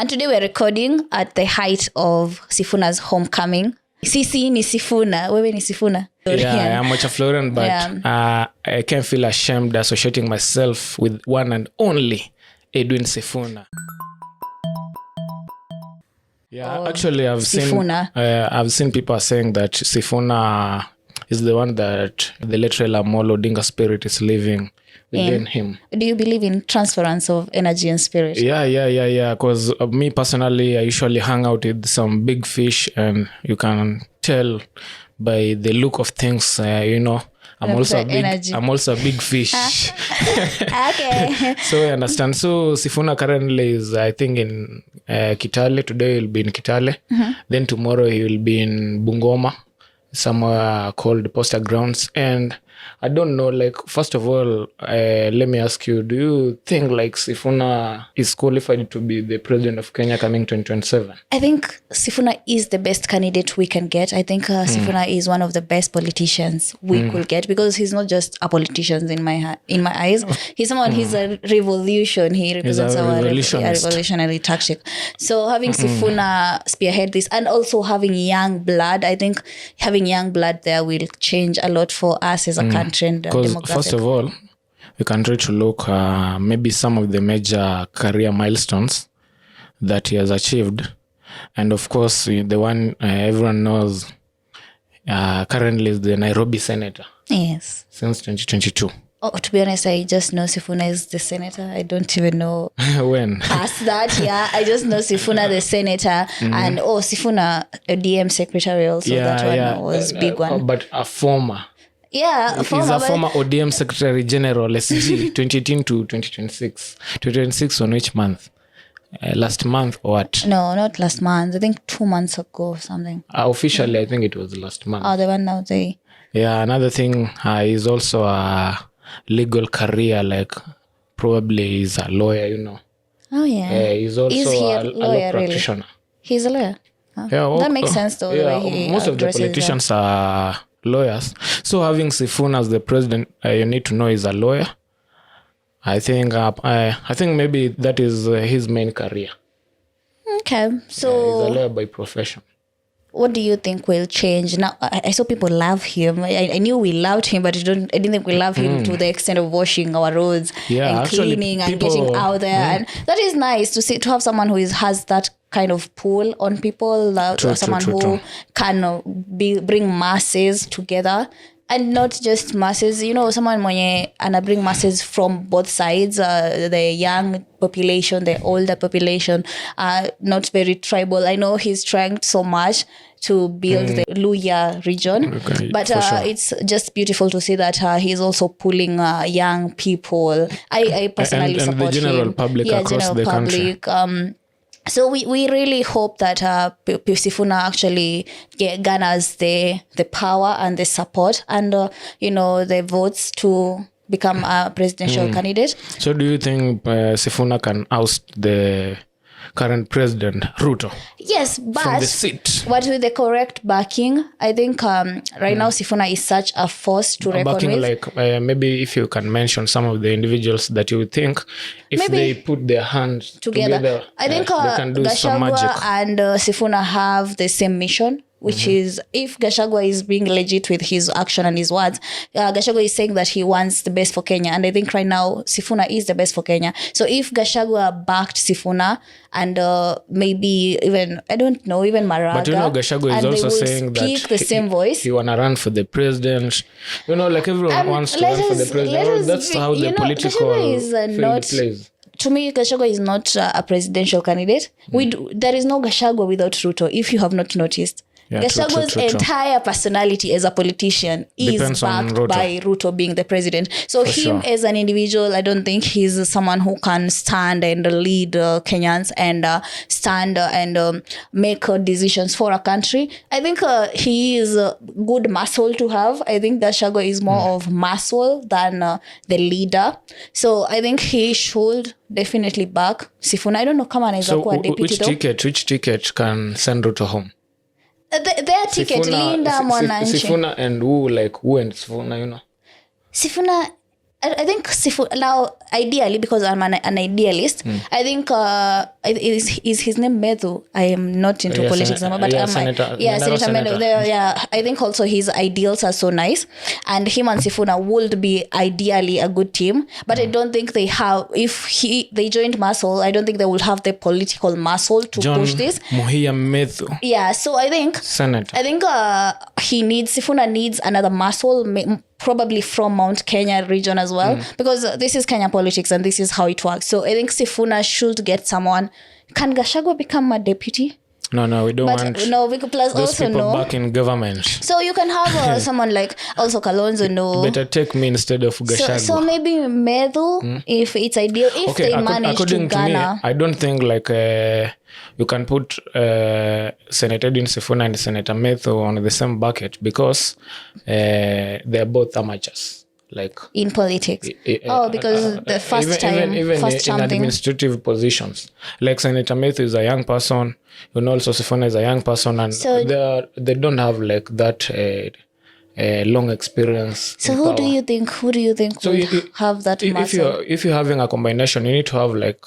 And today we're recording at the height of Sifuna's homecoming. Sisi ni Sifuna, wewe ni Sifuna. Yeah, I'm much a Florian, but I can't feel ashamed associating myself with one and only Edwin Sifuna. Yeah, actually I've seen people saying that Sifuna is the one that the late Raila Odinga spirit is living within him. Do you believe in transference of energy and spirit? Yeah. Because me personally, I usually hang out with some big fish, and you can tell by the look of things, I'm also a big fish. Okay. So I understand. So Sifuna currently is, I think, in Kitale. Today he'll be in Kitale. Mm-hmm. Then tomorrow he will be in Bungoma, somewhere called Poster Grounds. And I don't know, first of all, let me ask you, do you think Sifuna is qualified to be the president of Kenya coming 2027? I think Sifuna is the best candidate we can get. I think Sifuna is one of the best politicians we could get, because he's not just a politician in my eyes. He's someone, he's a revolution. He represents our revolutionary tactic. So having Sifuna spearhead this, and also having young blood, I think having young blood there will change a lot for us as a country. Because first of all, we can try to look maybe some of the major career milestones that he has achieved. And of course, the one everyone knows currently is the Nairobi senator. Yes. Since 2022. Oh, to be honest, I just know Sifuna is the senator. I don't even know when. Past that, yeah. I just know Sifuna the senator, and Sifuna a DM secretary also. That one was big one. But a former. Yeah, he's a former ODM Secretary General, SG, 2018 to 2026. 2026 on which month? Last month or what? No, not last month. I think 2 months ago or something. Officially, I think it was last month. Oh, the one now. Yeah, another thing is also a legal career, probably he's a lawyer, Oh, yeah. He's also a law practitioner. Really? He's a lawyer? Oh. Yeah, that makes sense, though. Yeah, the way most of the politicians are lawyers. So having Sifuna as the president, you need to know he's a lawyer. I think maybe that is his main career. Okay, so he's a lawyer by profession. What do you think will change now? I saw people love him. I knew we loved him, but I didn't think we love him to the extent of washing our roads and cleaning and getting out there. And that is nice to have someone who has that kind of pull on people, someone who can bring masses together. And not just masses, someone mwenye bring masses from both sides, the young population, the older population, not very tribal. I know he's trying so much to build the Luya region, but it's just beautiful to see that he's also pulling young people. I personally support him. And the general public across the country. So we really hope that Sifuna actually garners the power and the support and the votes to become a presidential candidate. So do you think Sifuna can oust the current president Ruto? Yes, but from the seat. But with the correct backing, I think right now Sifuna is such a force to reckon with. Maybe if you can mention some of the individuals that you think, if they put their hands together, I think they can do some magic. Gachagua and Sifuna have the same mission, which is, if Gachagua is being legit with his action and his words, Gachagua is saying that he wants the best for Kenya. And I think right now, Sifuna is the best for Kenya. So if Gachagua backed Sifuna and maybe even, I don't know, even Maraga. But Gachagua is also saying that the same voice. He want to run for the president. Everyone wants to run for the president. That's how the political field plays. To me, Gachagua is not a presidential candidate. There is no Gachagua without Ruto, if you have not noticed. Yeah, Gashagua's entire personality as a politician is backed by Ruto being the president. So as an individual, I don't think he's someone who can stand and lead Kenyans and stand and make decisions for a country. I think he is a good muscle to have. I think Gachagua is more of muscle than the leader. So I think he should definitely back Sifuna. I don't know, come on, which ticket can send Ruto home? Their ticket, Linda Mwananchi. Sifuna and who and Sifuna, Sifuna, I think Sifuna now, ideally, because I'm an idealist, I think is his name Medhu. I am not into politics, but Senator Medhu. I think also his ideals are so nice, and him and Sifuna would be ideally a good team. But I don't think they have. If they joined muscle, I don't think they will have the political muscle to push this. Muhia Medhu. Yeah, so I think Senator. I think Sifuna needs another muscle. Probably from Mount Kenya region as well, because this is Kenya politics and this is how it works. So I think Sifuna should get someone. Can Gachagua become a deputy? No, we don't want. No, we could plus those also people back in government. So you can have someone like also Kalonzo. No, better take me instead of Gachagua. So maybe Medhu, if it's ideal, if they manage to Ghana. I don't think like you can put Senator Edwin Sifuna and Senator Medhu on the same bucket, because they are both amateurs. Like in politics. Because the first even in administrative positions. Like Senator Medhu is a young person, also Sifuna is a young person, and so they don't have like that long experience. So who do you think so will have that muscle? If you're having a combination, you need to have like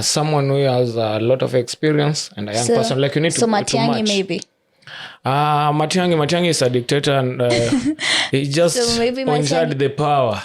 someone who has a lot of experience and a young person. Like you need to match. Maybe. Matiang'i is a dictator, and he just enjoyed the power.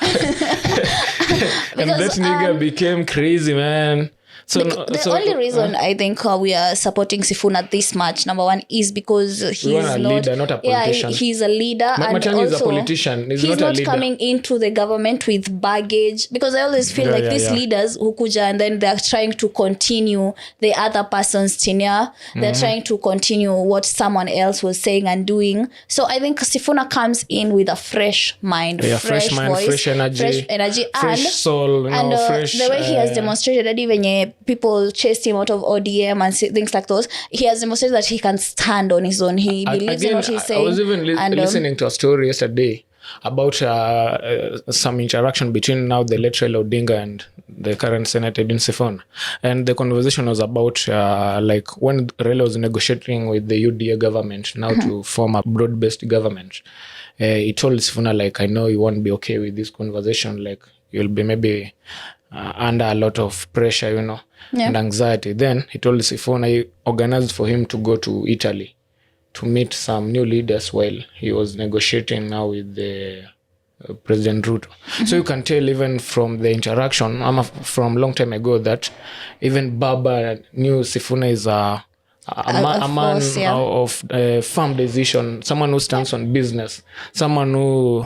And that nigga became crazy, man. So the only reason I think we are supporting Sifuna this much, number one, is because he's leader, not a politician. Yeah, he's a leader, and also is a politician. He's not coming into the government with baggage. Because I always feel these leaders who kuja and then they're trying to continue the other person's tenure. They're trying to continue what someone else was saying and doing. So I think Sifuna comes in with a fresh mind, fresh voice, fresh energy, fresh soul, and fresh, the way he has demonstrated that even people chased him out of ODM and things like those, he has demonstrated that he can stand on his own. He believes in what he's saying. I was even listening to a story yesterday about some interaction between now the late Raila Odinga and the current Senator Edwin Sifuna. And the conversation was about like when Raila was negotiating with the UDA government now to form a broad-based government. He told Sifuna, like, I know you won't be okay with this conversation. Like, you'll be maybe under a lot of pressure, and anxiety. Then he told Sifuna, he organized for him to go to Italy to meet some new leaders while he was negotiating now with the President Ruto. So you can tell even from the interaction from long time ago that even Baba knew Sifuna is a man of firm decision, someone who stands on business, someone who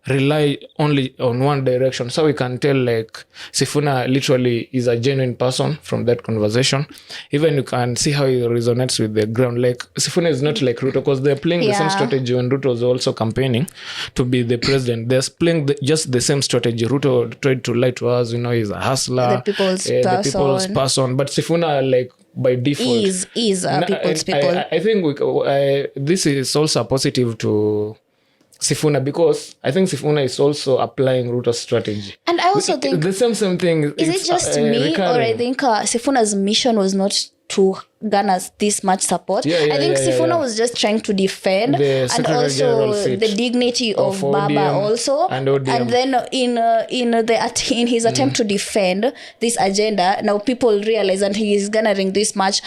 rely only on one direction. So we can tell like Sifuna literally is a genuine person from that conversation. Even you can see how he resonates with the ground. Like Sifuna is not like Ruto, because they're playing the same strategy when Ruto was also campaigning to be the president. They're playing just the same strategy. Ruto tried to lie to us, he's a hustler, the people's person. But Sifuna, like, by default is people's people. I think this is also a positive to Sifuna, because I think Sifuna is also applying Ruto's strategy. And I also think the same thing. Is it just me, recurring. Or I think Sifuna's mission was not to garner this much support. I think Sifuna was just trying to defend and also the dignity of Baba ODM also, and then in his attempt to defend this agenda, now people realize that he is garnering this much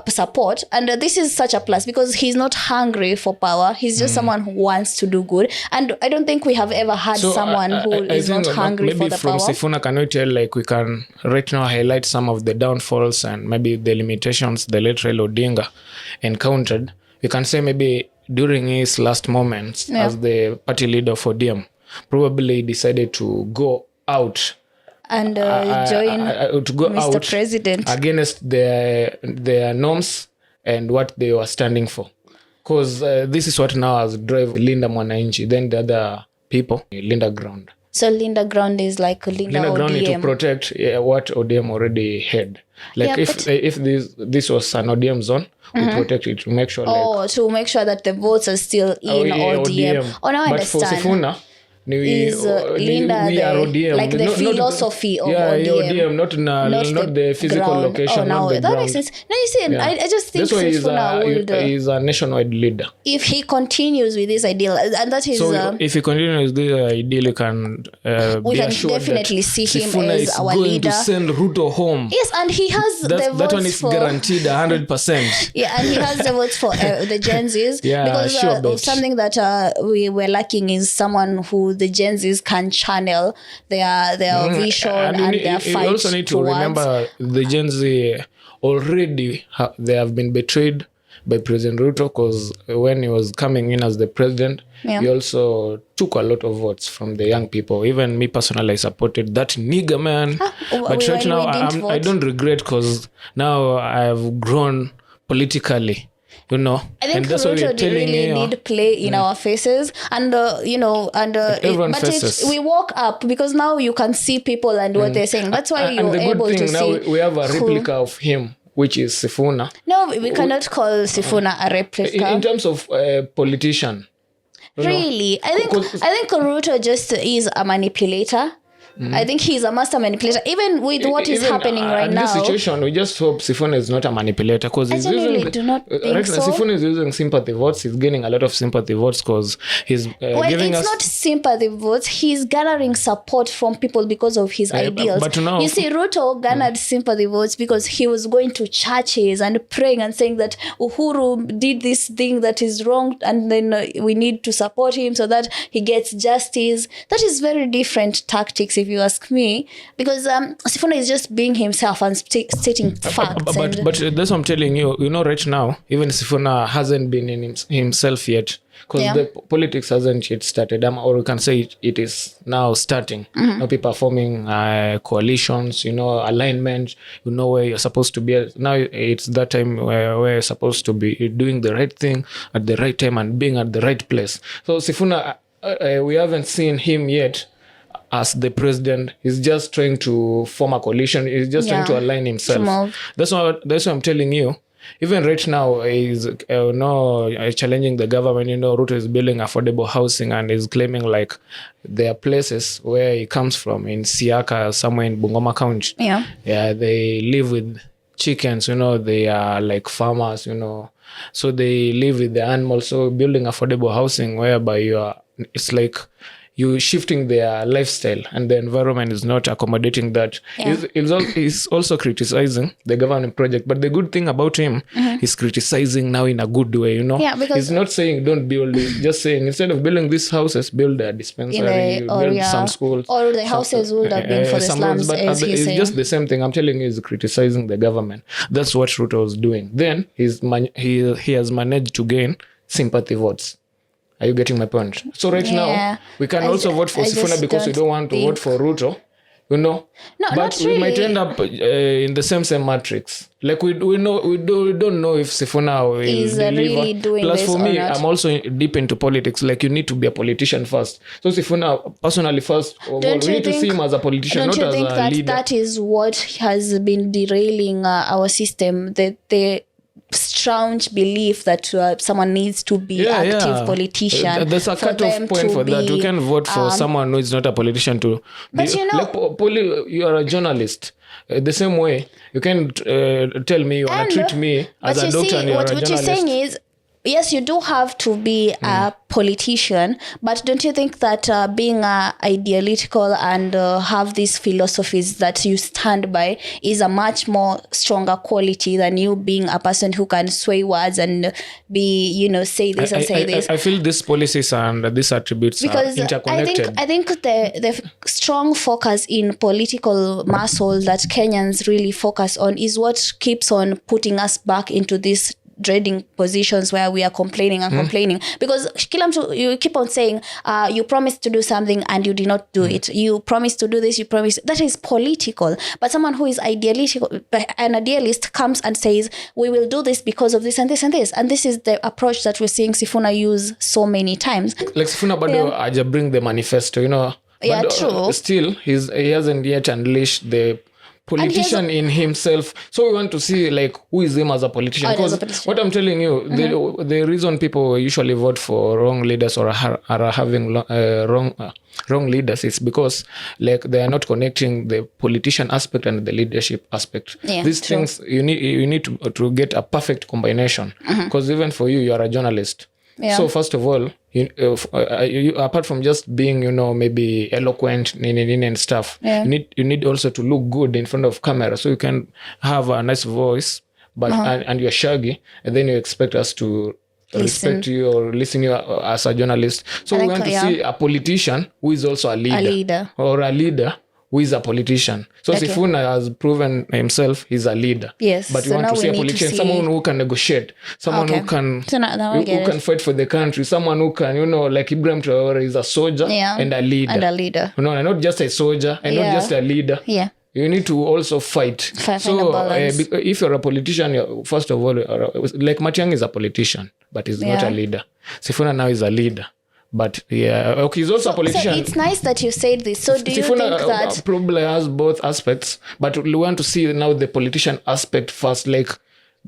support, and this is such a plus because he's not hungry for power. He's just someone who wants to do good, and I don't think we have ever had someone who is not hungry for the power. Maybe from Sifuna, can we tell, like, we can right now highlight some of the downfalls and maybe the limitations the late Raila Odinga encountered. We can say maybe during his last moments as the party leader for ODM, probably decided to go out and join Mr. President against their norms and what they were standing for. Because this is what now has driven Linda Mwananchi, then the other people, Linda Ground. So Linda Ground is like Linda Ground ODM. To protect what ODM already had. Like if this was an ODM zone, we protect it to make sure. To make sure that the votes are still in ODM. Oh, now I understand. But for Sifuna, is Linda like the philosophy of ODM. Not the physical ground. location. Not the that ground. Makes sense. No, you see, I just think Sifuna would. He's a nationwide leader. If he continues with this ideal, and that is. So if he continues with this ideal, you can we be can assured definitely that see him Sifuna as is our going leader. to send Ruto home. Yes, and he has the votes that one is for, guaranteed 100%. Yeah, and he has the votes for the Gen Zs. Because something that we were lacking is someone who the Gen Zs can channel their vision and their fight. You also need to remember the Gen Z already they have been betrayed by President Ruto, because when he was coming in as the president, he also took a lot of votes from the young people. Even me personally, I supported that nigger man. But right now, I don't regret, because now I've grown politically. I think Ruto really did play in our faces, and we woke up, because now you can see people and what they're saying. That's why you're able to see. Now we have a replica of him, which is Sifuna. No, we cannot call Sifuna a replica. In terms of politician. Really? I think Ruto just is a manipulator. I think he's a master manipulator, even with what is happening right now. In this situation, we just hope Sifuna is not a manipulator, because he's using. Do not think so. Sifuna is using sympathy votes. He's gaining a lot of sympathy votes because he's giving us. It's not sympathy votes. He's gathering support from people because of his ideals. But now, you see, Ruto garnered sympathy votes because he was going to churches and praying and saying that Uhuru did this thing that is wrong, and then we need to support him so that he gets justice. That is very different tactics, if you ask me, because Sifuna is just being himself and stating facts. But that's what I'm telling you. Right now, even Sifuna hasn't been in himself yet, because the politics hasn't yet started. Or we can say it is now starting. Now people are forming coalitions, alignment, where you're supposed to be. Now it's that time where you're supposed to be doing the right thing at the right time and being at the right place. So Sifuna, we haven't seen him yet as the president. He's just trying to form a coalition. He's just trying to align himself. That's what I'm telling you. Even right now, he's challenging the government. Ruto is building affordable housing, and is claiming like there are places where he comes from in Siaka, somewhere in Bungoma County. Yeah, they live with chickens. They are like farmers. So they live with the animals. So building affordable housing whereby it's like you shifting their lifestyle, and the environment is not accommodating that. He's also criticizing the government project, but the good thing about him, he's criticizing now in a good way, because he's not saying don't build it, just saying instead of building these houses, build a dispensary, build some schools, or the houses would have been for the slums, but it's just the same thing. I'm telling you, he's criticizing the government. That's what Ruto was doing. Then he has managed to gain sympathy votes. Are you getting my point? So right now, we can also vote for Sifuna because we don't want to vote for Ruto, No, but we might end up in the same matrix. Like we don't know if Sifuna will really doing Plus, this for me, or not. I'm also deep into politics. Like, you need to be a politician first. So Sifuna, personally, first of all, we need to see him as a politician, not as a leader. That is what has been derailing our system? The staunch belief that someone needs to be active politician. There's a cut-off point for that. You can vote for someone who is not a politician to. But you are a journalist. The same way, you can tell me you want to treat me as a doctor and you're a journalist. What you're saying is, yes, you do have to be a politician, but don't you think that being ideological and have these philosophies that you stand by is a much more stronger quality than you being a person who can sway words and be, say this and say this? I feel these policies and these attributes are interconnected. I think the strong focus in political muscle that Kenyans really focus on is what keeps on putting us back into this dreading positions where we are complaining, because you keep on saying you promised to do something and you did not do it. You promised to do this, you promised. That is political. But someone who is an idealist comes and says, we will do this because of this and this and this. And this is the approach that we're seeing Sifuna use so many times. Like Sifuna bado aja bring the manifesto, True. Still, he hasn't yet unleashed the politician in himself. So we want to see like who is him as a politician. Because what I'm telling you, the reason people usually vote for wrong leaders or are having wrong leaders is because like they are not connecting the politician aspect and the leadership aspect. These things you need to get a perfect combination. Because even for you are a journalist. So first of all, you, apart from just being, maybe eloquent and stuff, you need also to look good in front of camera, so you can have a nice voice, but and you're shaggy, and then you expect us to respect you or listen you as a journalist. So we want to see a politician who is also a leader. Or a leader who is a politician. So Sifuna has proven himself he's a leader. Yes. But we want to see a politician, someone who can negotiate, someone who can who can fight for the country, someone who can, like Ibrahim Traore is a soldier and a leader. And not just a soldier and not just a leader. Yeah. You need to also fight. So if you're a politician, first of all, like Matiang'i is a politician, but he's not a leader. Sifuna now is a leader. But he's also a politician. So it's nice that you said this. So do you think that probably has both aspects, but we want to see now the politician aspect first, like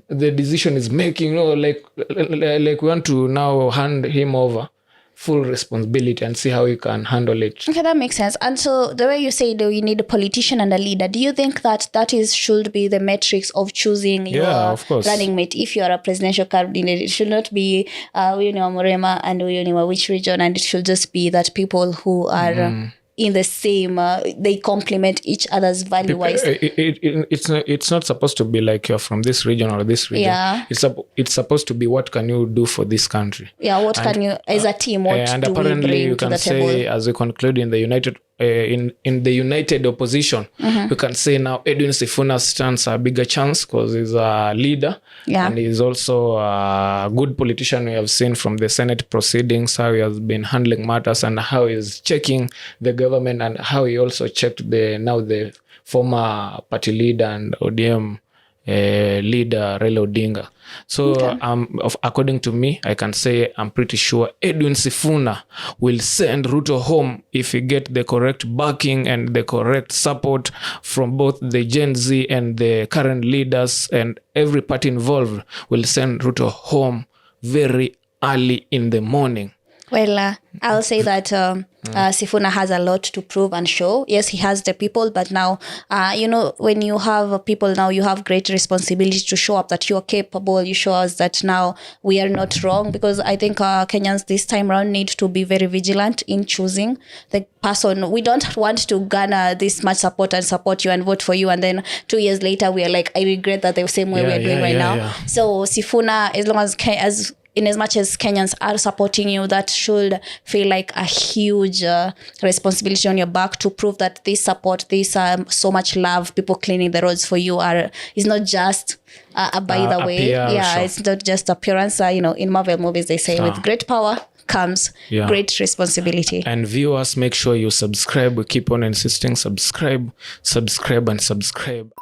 the decision is making, like we want to now hand him over full responsibility and see how he can handle it. Okay, that makes sense. And so the way you say that you need a politician and a leader, do you think that should be the metrics of choosing your running mate? If you are a presidential candidate, it should not be Morema and which region, and it should just be that people who are in the same, they complement each other's value-wise. It's not supposed to be like you're from this region or this region. Yeah. It's supposed to be what can you do for this country. Yeah, what can you, as a team, what and do apparently we bring you can to the say, table? as we conclude in the United in the united opposition, you can say now Edwin Sifuna stands a bigger chance because he's a leader and he's also a good politician. We have seen from the Senate proceedings how he has been handling matters and how he's checking the government and how he also checked the former party leader and ODM leader Raila Odinga. So according to me, I can say I'm pretty sure Edwin Sifuna will send Ruto home if he get the correct backing and the correct support from both the Gen Z and the current leaders, and every party involved will send Ruto home very early in the morning. Well, I'll say that Sifuna has a lot to prove and show. Yes, he has the people, but now, when you have people now, you have great responsibility to show up that you're capable. You show us that now we are not wrong, because I think Kenyans this time around need to be very vigilant in choosing the person. We don't want to garner this much support and support you and vote for you, and then 2 years later we are like, I regret that the same way we're doing right now. Yeah. So Sifuna, as much as Kenyans are supporting you, that should feel like a huge responsibility on your back to prove that this support, this so much love, people cleaning the roads for you is not just by the way. Yeah, it's not just appearance. In Marvel movies, they say with great power comes great responsibility. And viewers, make sure you subscribe. We keep on insisting, subscribe and subscribe.